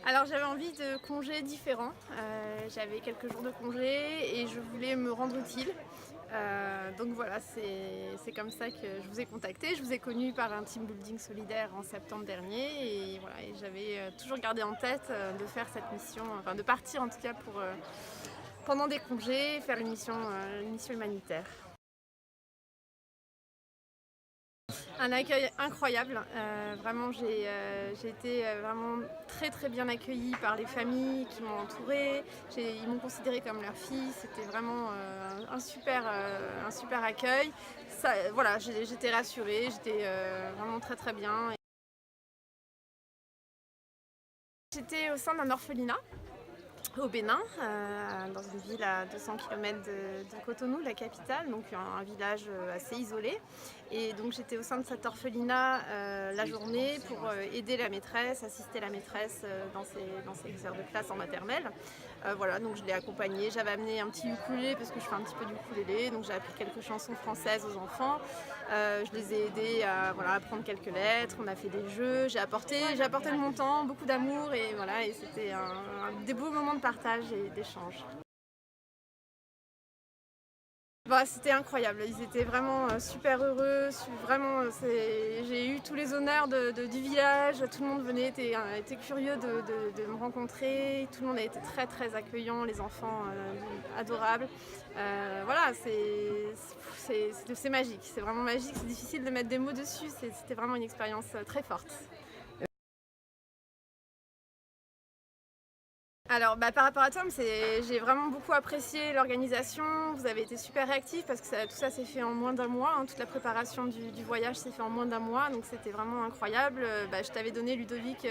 Alors j'avais envie de congés différents, j'avais quelques jours de congé et je voulais me rendre utile. Donc voilà, c'est comme ça que je vous ai contacté. Je vous ai connu par un team building solidaire en septembre dernier et voilà, et j'avais toujours gardé en tête de faire cette mission, enfin de partir en tout cas pour pendant des congés, faire une mission humanitaire. Un accueil incroyable, vraiment j'ai été vraiment très très bien accueillie par les familles qui m'ont entourée. Ils m'ont considérée comme leur fille, c'était vraiment un super accueil. Ça, voilà, j'étais rassurée, j'étais vraiment très très bien. J'étais au sein d'un orphelinat au Bénin, dans une ville à 200 km de Cotonou, la capitale, donc un village assez isolé. Et donc j'étais au sein de cet orphelinat la journée pour aider la maîtresse, assister la maîtresse dans ses heures de classe en maternelle. Voilà, donc je l'ai accompagnée, j'avais amené un petit ukulélé parce que je fais un petit peu d'ukulélé, donc j'ai appris quelques chansons françaises aux enfants. Je les ai aidés à voilà, apprendre quelques lettres, on a fait des jeux, j'ai apporté de mon temps, beaucoup d'amour et voilà, et c'était des beaux moments de partage et d'échange. Bah, c'était incroyable, ils étaient vraiment super heureux, vraiment j'ai eu tous les honneurs du village, tout le monde venait, était curieux de me rencontrer, tout le monde a été très très accueillant, les enfants adorables. Voilà, c'est magique, c'est vraiment magique, c'est difficile de mettre des mots dessus, c'était vraiment une expérience très forte. Alors par rapport à Tom, j'ai vraiment beaucoup apprécié l'organisation, vous avez été super réactifs parce que tout ça s'est fait en moins d'un mois, hein, toute la préparation du voyage s'est fait en moins d'un mois, donc c'était vraiment incroyable. Je t'avais donné, Ludovic,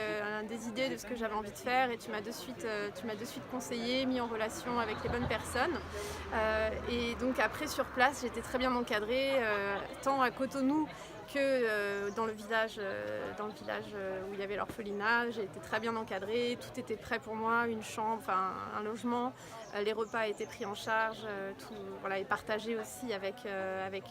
des idées de ce que j'avais envie de faire et tu m'as de suite conseillé, mis en relation avec les bonnes personnes. Et donc après sur place, j'étais très bien encadrée, tant à Cotonou que dans le village où il y avait l'orphelinat. J'ai été très bien encadrée, tout était prêt pour moi, une chambre, enfin un logement, les repas étaient pris en charge, tout voilà, et partagé aussi avec les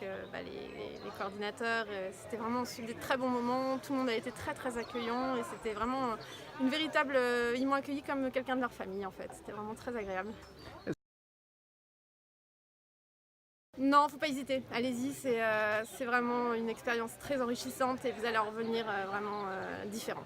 coordinateurs. C'était vraiment des très bons moments, tout le monde a été très très accueillant et c'était vraiment une véritable... Ils m'ont accueilli comme quelqu'un de leur famille en fait, c'était vraiment très agréable. Non, faut pas hésiter, allez-y, c'est vraiment une expérience très enrichissante et vous allez en revenir vraiment différent.